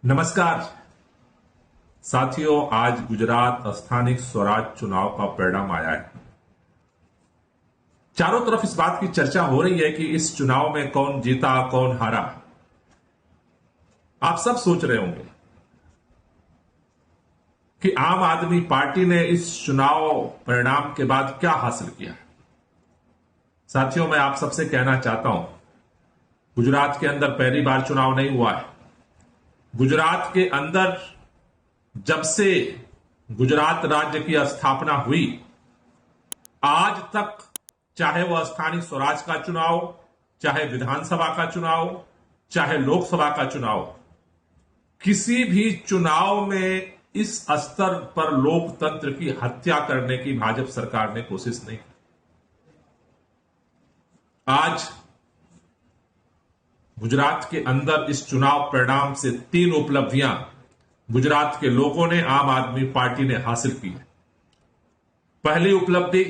नमस्कार साथियों, आज गुजरात स्थानिक स्वराज चुनाव का परिणाम आया है। चारों तरफ इस बात की चर्चा हो रही है कि इस चुनाव में कौन जीता कौन हारा। आप सब सोच रहे होंगे कि आम आदमी पार्टी ने इस चुनाव परिणाम के बाद क्या हासिल किया। साथियों, मैं आप सबसे कहना चाहता हूं, गुजरात के अंदर पहली बार चुनाव नहीं हुआ है। गुजरात के अंदर जब से गुजरात राज्य की स्थापना हुई आज तक, चाहे वह स्थानीय स्वराज का चुनाव, चाहे विधानसभा का चुनाव, चाहे लोकसभा का चुनाव, किसी भी चुनाव में इस स्तर पर लोकतंत्र की हत्या करने की भाजपा सरकार ने कोशिश नहीं की। आज गुजरात के अंदर इस चुनाव परिणाम से 3 उपलब्धियां गुजरात के लोगों ने, आम आदमी पार्टी ने हासिल की है। पहली उपलब्धि,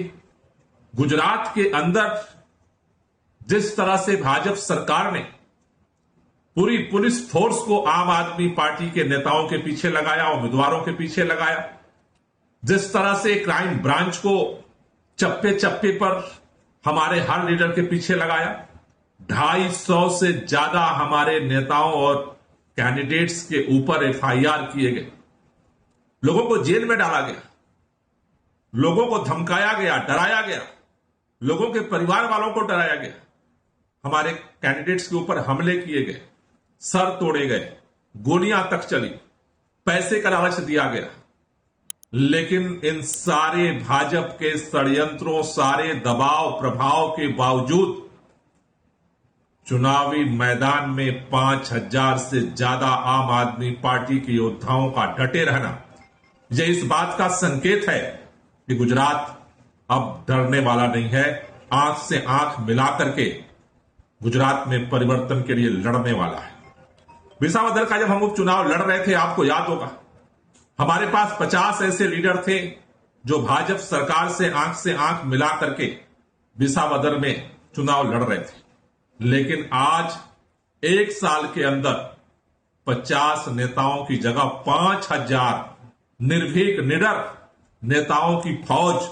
गुजरात के अंदर जिस तरह से भाजपा सरकार ने पूरी पुलिस फोर्स को आम आदमी पार्टी के नेताओं के पीछे लगाया, उम्मीदवारों के पीछे लगाया, जिस तरह से क्राइम ब्रांच को चप्पे चप्पे पर हमारे हर लीडर के पीछे लगाया, 250 से ज्यादा हमारे नेताओं और कैंडिडेट्स के ऊपर एफआईआर किए गए, लोगों को जेल में डाला गया, लोगों को धमकाया गया, डराया गया, लोगों के परिवार वालों को डराया गया, हमारे कैंडिडेट्स के ऊपर हमले किए गए, सर तोड़े गए, गोलियां तक चली, पैसे का लालच दिया गया। लेकिन इन सारे भाजपा के षड्यंत्रों, सारे दबाव प्रभाव के बावजूद चुनावी मैदान में 5000 से ज्यादा आम आदमी पार्टी के योद्धाओं का डटे रहना, यह इस बात का संकेत है कि गुजरात अब डरने वाला नहीं है। आंख से आंख मिलाकर के गुजरात में परिवर्तन के लिए लड़ने वाला है। विसावदर का जब हम उपचुनाव लड़ रहे थे, आपको याद होगा, हमारे पास 50 ऐसे लीडर थे जो भाजपा सरकार से आंख मिला करके विसावदर में चुनाव लड़ रहे थे। लेकिन आज 1 साल के अंदर 50 नेताओं की जगह 5000 निर्भीक निडर नेताओं की फौज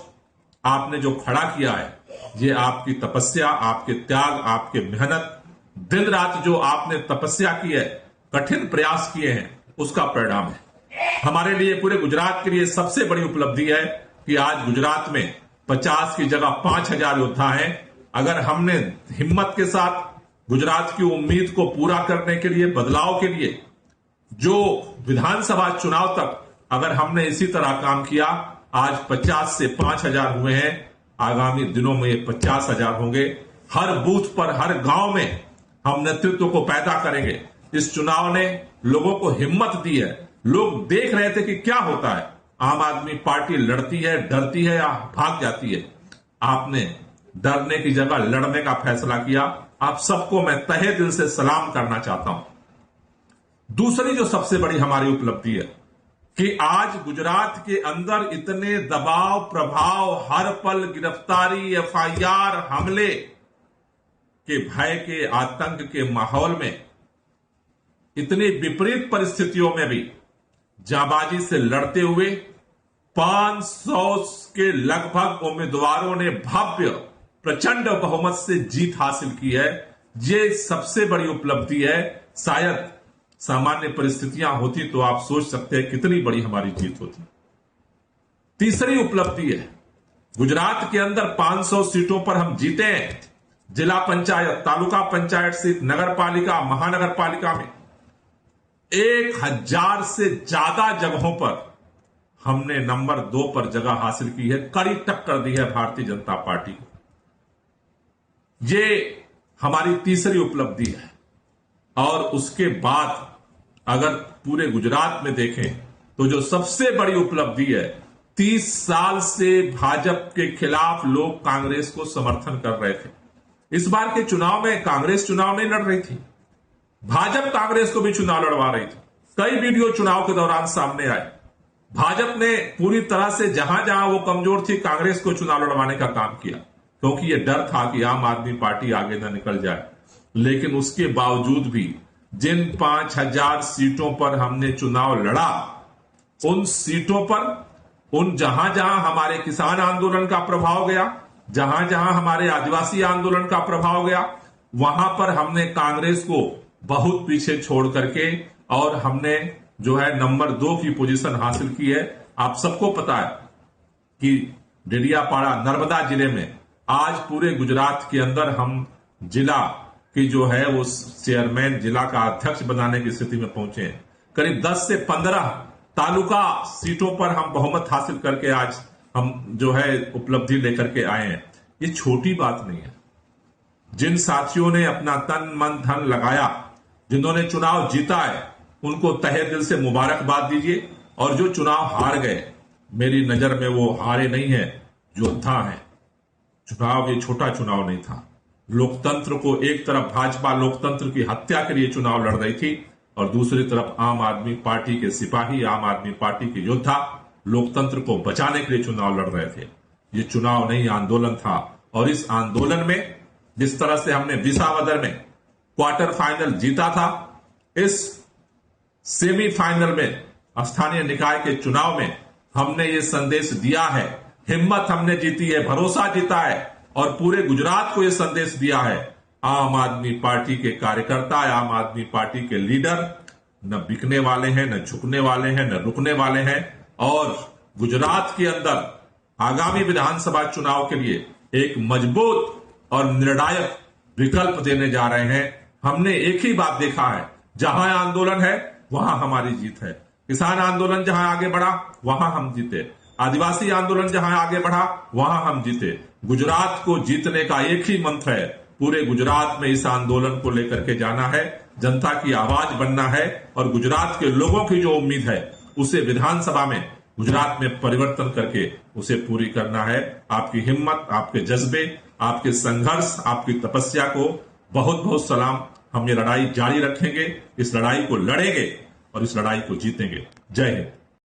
आपने जो खड़ा किया है, ये आपकी तपस्या, आपके त्याग, आपके मेहनत, दिन रात जो आपने तपस्या की है, कठिन प्रयास किए हैं, उसका परिणाम है। हमारे लिए, पूरे गुजरात के लिए सबसे बड़ी उपलब्धि है कि आज गुजरात में 50 की जगह 5000 योद्धा हैं। अगर हमने हिम्मत के साथ गुजरात की उम्मीद को पूरा करने के लिए, बदलाव के लिए, जो विधानसभा चुनाव तक अगर हमने इसी तरह काम किया, आज 50 से 5000 हुए हैं, आगामी दिनों में ये 50000 होंगे। हर बूथ पर, हर गांव में हम नेतृत्व को पैदा करेंगे। इस चुनाव ने लोगों को हिम्मत दी है। लोग देख रहे थे कि क्या होता है, आम आदमी पार्टी लड़ती है, डरती है या भाग जाती है। आपने डरने की जगह लड़ने का फैसला किया। आप सबको मैं तहे दिल से सलाम करना चाहता हूं। दूसरी जो सबसे बड़ी हमारी उपलब्धि है कि आज गुजरात के अंदर इतने दबाव प्रभाव, हर पल गिरफ्तारी, एफआईआर, हमले के भय के, आतंक के माहौल में, इतनी विपरीत परिस्थितियों में भी जाबाजी से लड़ते हुए 500 के लगभग उम्मीदवारों ने भव्य प्रचंड बहुमत से जीत हासिल की है। ये सबसे बड़ी उपलब्धि है। शायद सामान्य परिस्थितियां होती तो आप सोच सकते हैं कितनी बड़ी हमारी जीत होती। तीसरी उपलब्धि है, गुजरात के अंदर 500 सीटों पर हम जीते हैं। जिला पंचायत, तालुका पंचायत सीट, नगर पालिका, महानगर पालिका में 1000 से ज्यादा जगहों पर हमने नंबर 2 पर जगह हासिल की है। कड़ी टक्कर दी है भारतीय जनता पार्टी को। ये हमारी तीसरी उपलब्धि है। और उसके बाद अगर पूरे गुजरात में देखें तो जो सबसे बड़ी उपलब्धि है, 30 साल से भाजपा के खिलाफ लोग कांग्रेस को समर्थन कर रहे थे। इस बार के चुनाव में कांग्रेस चुनाव नहीं लड़ रही थी, भाजपा कांग्रेस को भी चुनाव लड़वा रही थी। कई वीडियो चुनाव के दौरान सामने आए। भाजपा ने पूरी तरह से जहां जहां वो कमजोर थी, कांग्रेस को चुनाव लड़वाने का काम किया, क्योंकि ये डर था कि आम आदमी पार्टी आगे न निकल जाए। लेकिन उसके बावजूद भी जिन 5000 सीटों पर हमने चुनाव लड़ा, उन सीटों पर उन जहां जहां हमारे किसान आंदोलन का प्रभाव गया, जहां जहां हमारे आदिवासी आंदोलन का प्रभाव गया, वहां पर हमने कांग्रेस को बहुत पीछे छोड़ करके और हमने जो है नंबर 2 की पोजीशन हासिल की है। आप सबको पता है कि डेडियापाड़ा नर्मदा जिले में आज पूरे गुजरात के अंदर हम जिला की जो है वो चेयरमैन, जिला का अध्यक्ष बनाने की स्थिति में पहुंचे हैं। करीब 10 से 15 तालुका सीटों पर हम बहुमत हासिल करके आज हम जो है उपलब्धि लेकर के आए हैं। ये छोटी बात नहीं है। जिन साथियों ने अपना तन मन धन लगाया, जिन्होंने चुनाव जीता है, उनको तहे दिल से मुबारकबाद दीजिए। और जो चुनाव हार गए, मेरी नजर में वो हारे नहीं है, योद्धा है। चुनाव ये छोटा चुनाव नहीं था। लोकतंत्र को एक तरफ भाजपा लोकतंत्र की हत्या के लिए चुनाव लड़ रही थी और दूसरी तरफ आम आदमी पार्टी के सिपाही, आम आदमी पार्टी के योद्धा लोकतंत्र को बचाने के लिए चुनाव लड़ रहे थे। ये चुनाव नहीं, आंदोलन था। और इस आंदोलन में जिस तरह से हमने विसावदर में क्वार्टर फाइनल जीता था, इस सेमीफाइनल में स्थानीय निकाय के चुनाव में हमने ये संदेश दिया है, हिम्मत हमने जीती है, भरोसा जीता है और पूरे गुजरात को यह संदेश दिया है, आम आदमी पार्टी के कार्यकर्ता, आम आदमी पार्टी के लीडर न बिकने वाले हैं, न झुकने वाले हैं, न रुकने वाले हैं। और गुजरात के अंदर आगामी विधानसभा चुनाव के लिए एक मजबूत और निर्णायक विकल्प देने जा रहे हैं। हमने एक ही बात देखा है, जहां आंदोलन है वहां हमारी जीत है। किसान आंदोलन जहां आगे बढ़ा वहां हम जीते, आदिवासी आंदोलन जहां आगे बढ़ा वहां हम जीते। गुजरात को जीतने का एक ही मंत्र है, पूरे गुजरात में इस आंदोलन को लेकर के जाना है, जनता की आवाज बनना है और गुजरात के लोगों की जो उम्मीद है उसे विधानसभा में गुजरात में परिवर्तन करके उसे पूरी करना है। आपकी हिम्मत, आपके जज्बे, आपके संघर्ष, आपकी तपस्या को बहुत बहुत सलाम। हम ये लड़ाई जारी रखेंगे, इस लड़ाई को लड़ेंगे और इस लड़ाई को जीतेंगे। जय हिंद।